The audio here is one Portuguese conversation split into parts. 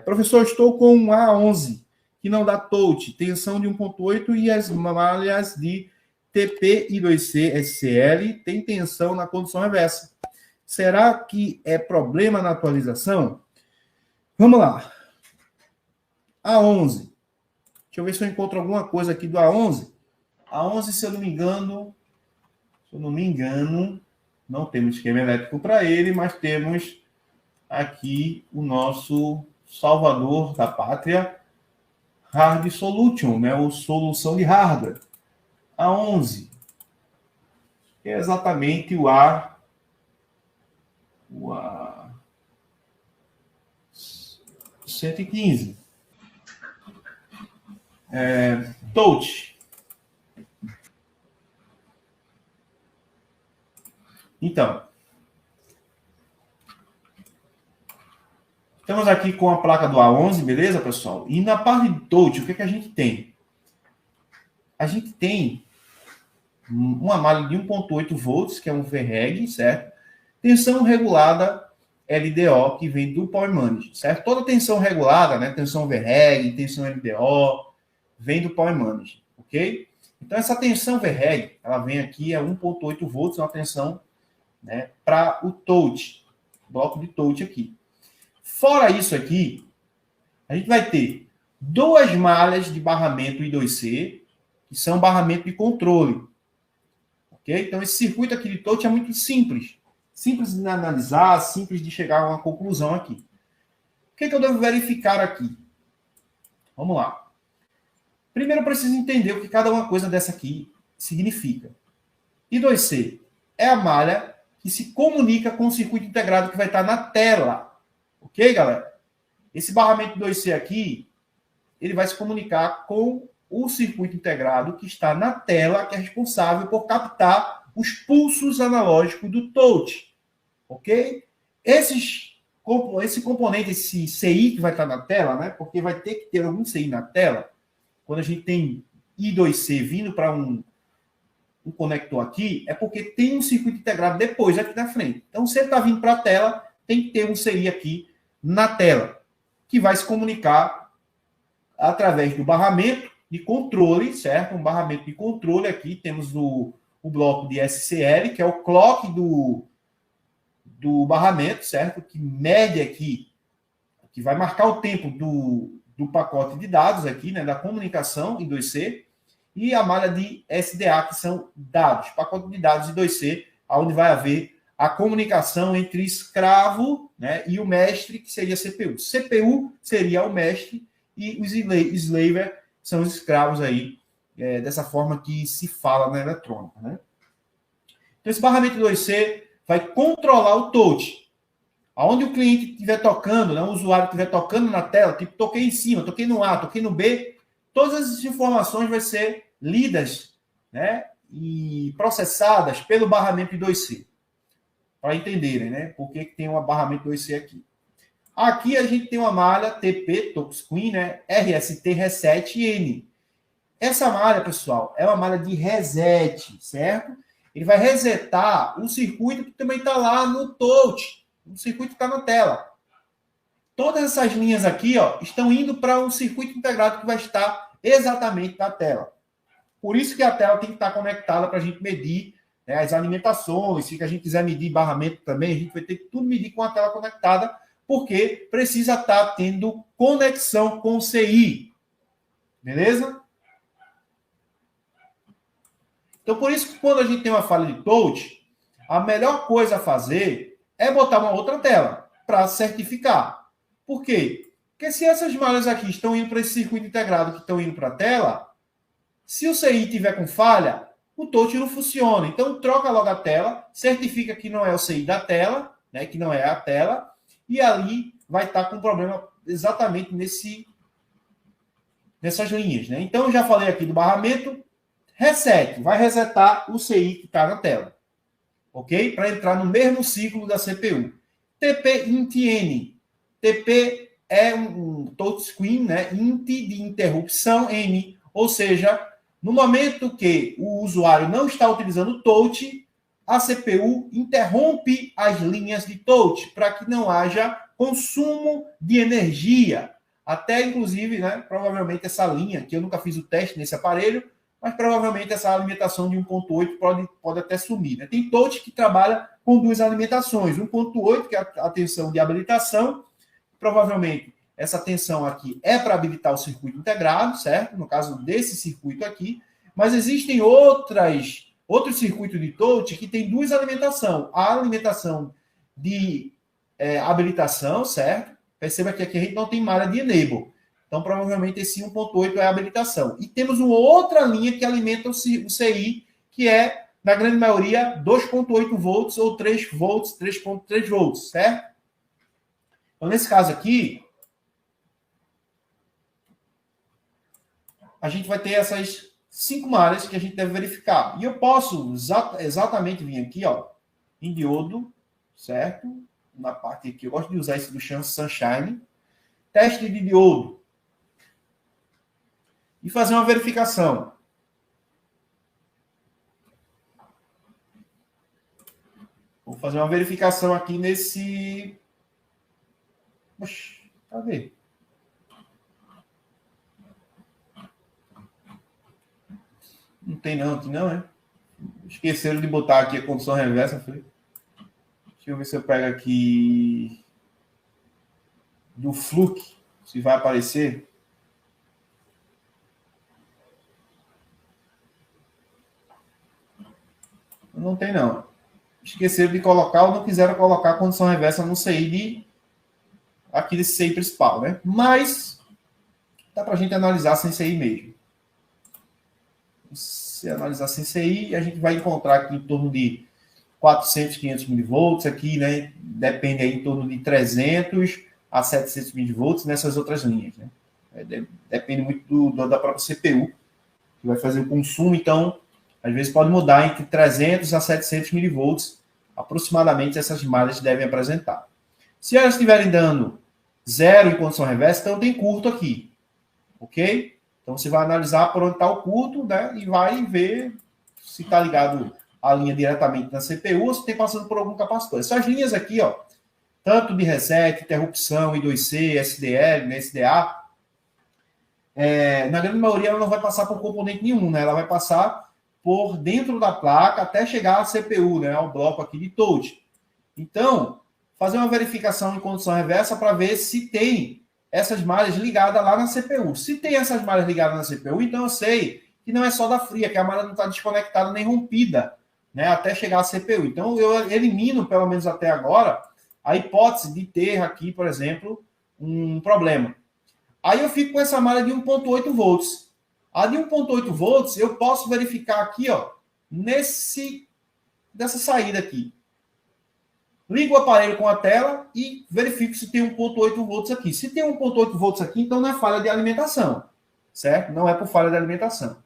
Professor, estou com um A11, que não dá touch, tensão de 1.8 e as malhas de TP e 2C SCL tem tensão na condução reversa. Será que é problema na atualização? Vamos lá. A11. Deixa eu ver se eu encontro alguma coisa aqui do A11. A11, se eu não me engano, não temos esquema elétrico para ele, mas temos aqui o nosso salvador da pátria, Hard Solution, né? Ou solução de hardware. A11. É exatamente o A115. Touch. Então, estamos aqui com a placa do A11, beleza, pessoal? E na parte de touch, o que a gente tem? A gente tem uma malha de 1.8 volts, que é um VREG, certo? Tensão regulada LDO, que vem do Power Manager, certo? Toda tensão regulada, né? Tensão VREG, tensão LDO, vem do Power Manager, ok? Então, essa tensão VREG, ela vem aqui, é 1.8 volts, uma tensão, né, para o touch, bloco de touch aqui. Fora isso aqui, a gente vai ter duas malhas de barramento I2C, que são barramento de controle. Ok? Então, esse circuito aqui de touch é muito simples. Simples de analisar, simples de chegar a uma conclusão aqui. O que eu devo verificar aqui? Vamos lá. Primeiro, eu preciso entender o que cada uma coisa dessa aqui significa. I2C é a malha que se comunica com o circuito integrado que vai estar na tela. Ok, galera? Esse barramento 2C aqui, ele vai se comunicar com o circuito integrado que está na tela, que é responsável por captar os pulsos analógicos do touch. Ok? Esse componente, esse CI que vai estar na tela, né? Porque vai ter que ter algum CI na tela. Quando a gente tem I2C vindo para um conector aqui, é porque tem um circuito integrado depois aqui na frente. Então, se ele está vindo para a tela, tem que ter um CI aqui na tela, que vai se comunicar através do barramento de controle, certo? Um barramento de controle aqui, temos o bloco de SCL, que é o clock do barramento, certo? Que mede aqui, que vai marcar o tempo do pacote de dados aqui, né? Da comunicação em 2C, e a malha de SDA, que são dados, pacote de dados em 2C, onde vai haver a comunicação entre escravo, né, e o mestre, que seria CPU. CPU seria o mestre e os slaver são os escravos aí, dessa forma que se fala na eletrônica. Né? Então, esse barramento 2C vai controlar o touch. Aonde o cliente estiver tocando, né, o usuário estiver tocando na tela, tipo, toquei em cima, toquei no A, toquei no B, todas essas informações vão ser lidas, né, e processadas pelo barramento 2C. Para entenderem, né? Por que tem um barramento 2C aqui. Aqui a gente tem uma malha TP, Touchscreen, né? RST Reset N. Essa malha, pessoal, é uma malha de reset, certo? Ele vai resetar um circuito que também está lá no touch. Um circuito que está na tela. Todas essas linhas aqui, ó, estão indo para um circuito integrado que vai estar exatamente na tela. Por isso que a tela tem que estar conectada para a gente medir, né, as alimentações. Se a gente quiser medir barramento também, a gente vai ter que tudo medir com a tela conectada, porque precisa estar tendo conexão com o CI. Beleza? Então, por isso que quando a gente tem uma falha de touch, a melhor coisa a fazer é botar uma outra tela para certificar. Por quê? Porque se essas malhas aqui estão indo para esse circuito integrado, que estão indo para a tela, se o CI tiver com falha, o touch não funciona. Então, troca logo a tela, certifica que não é o CI da tela, né, que não é a tela, e ali vai estar com problema exatamente nessas linhas. Né? Então, eu já falei aqui do barramento, reset, vai resetar o CI que está na tela. Ok? Para entrar no mesmo ciclo da CPU. TP int N. TP é um touchscreen, né? Int de interrupção N. Ou seja, no momento que o usuário não está utilizando o touch, a CPU interrompe as linhas de touch para que não haja consumo de energia. Até, inclusive, né, provavelmente essa linha, que eu nunca fiz o teste nesse aparelho, mas provavelmente essa alimentação de 1.8 pode até sumir. Né? Tem touch que trabalha com duas alimentações. 1.8, que é a tensão de habilitação. Provavelmente essa tensão aqui é para habilitar o circuito integrado, certo? No caso desse circuito aqui. Mas existem outros circuitos de touch que tem duas alimentações. A alimentação de habilitação, certo? Perceba que aqui a gente não tem malha de enable. Então, provavelmente, esse 1.8 é a habilitação. E temos uma outra linha que alimenta o CI, que é, na grande maioria, 2.8 volts ou 3 volts, 3.3 volts, certo? Então, nesse caso aqui, a gente vai ter essas 5 malhas que a gente deve verificar. E eu posso exatamente vir aqui, ó, em diodo, certo? Na parte aqui, eu gosto de usar esse do Sunshine. Teste de diodo. E fazer uma verificação. Vou fazer uma verificação aqui nesse... Oxi, cadê? Não tem não, é? Esqueceram de botar aqui a condução reversa. Deixa eu ver se eu pego aqui do Fluke, se vai aparecer. Não tem, não. Esqueceram de colocar ou não quiseram colocar a condição reversa no CI aqui desse CI principal, né? Mas dá para a gente analisar sem CI mesmo. Se analisar sem CI, a gente vai encontrar aqui em torno de 400, 500 milivolts aqui, né? Depende aí em torno de 300 a 700 milivolts nessas outras linhas, né? Depende muito da própria CPU, que vai fazer o consumo, então às vezes pode mudar entre 300 a 700 milivolts, aproximadamente essas malhas devem apresentar. Se elas estiverem dando zero em condição reversa, então tem curto aqui, ok? Então você vai analisar por onde está o curto, né? E vai ver se está ligado a linha diretamente na CPU ou se tem passando por algum capacitor. Essas linhas aqui, ó, tanto de reset, interrupção, I2C, SDL, né, SDA, na grande maioria ela não vai passar por componente nenhum, né? Ela vai passar por dentro da placa até chegar à CPU, né, ao bloco aqui de touch. Então, fazer uma verificação em condição reversa para ver se tem essas malhas ligadas lá na CPU. Se tem essas malhas ligadas na CPU, então eu sei que não é só da fria, que a malha não está desconectada nem rompida, né, até chegar à CPU. Então, eu elimino, pelo menos até agora, a hipótese de ter aqui, por exemplo, um problema. Aí eu fico com essa malha de 1.8 volts. A de 1.8 volts, eu posso verificar aqui, ó, dessa saída aqui. Ligo o aparelho com a tela e verifico se tem 1.8 volts aqui. Se tem 1.8 volts aqui, então não é falha de alimentação, certo? Não é por falha de alimentação.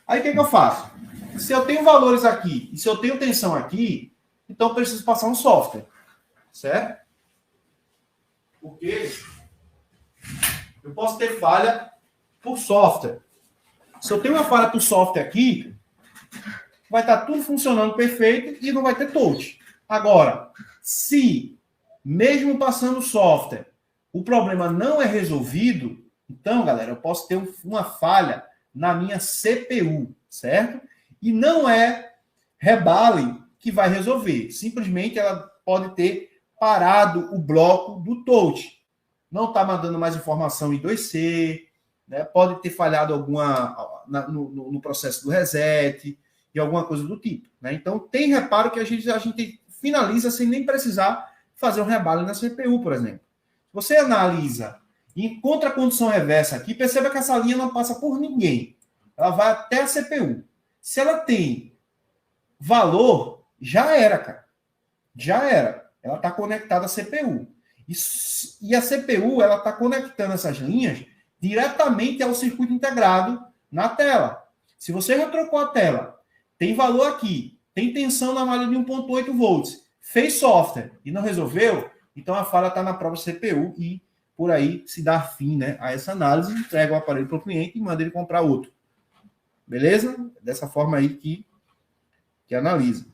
Aí o que eu faço? Se eu tenho valores aqui e se eu tenho tensão aqui, então eu preciso passar um software, certo? Porque eu posso ter falha por software. Se eu tenho uma falha por software aqui, vai estar tudo funcionando perfeito e não vai ter touch. Agora, se, mesmo passando o software, o problema não é resolvido, então, galera, eu posso ter uma falha na minha CPU, certo? E não é rebale que vai resolver. Simplesmente ela pode ter parado o bloco do touch. Não está mandando mais informação em I2C, né? Pode ter falhado no processo do reset e alguma coisa do tipo, né? Então, tem reparo que a gente finaliza sem nem precisar fazer um rebalo na CPU, por exemplo. Você analisa e encontra a condição reversa aqui, perceba que essa linha não passa por ninguém. Ela vai até a CPU. Se ela tem valor, já era, cara. Já era. Ela está conectada à CPU. E a CPU, ela está conectando essas linhas diretamente ao circuito integrado na tela. Se você já trocou a tela, tem valor aqui, tem tensão na malha de 1.8 volts, fez software e não resolveu, então a falha está na própria CPU e por aí se dá fim, né, a essa análise, entrega o aparelho para o cliente e manda ele comprar outro. Beleza? Dessa forma aí que analisa.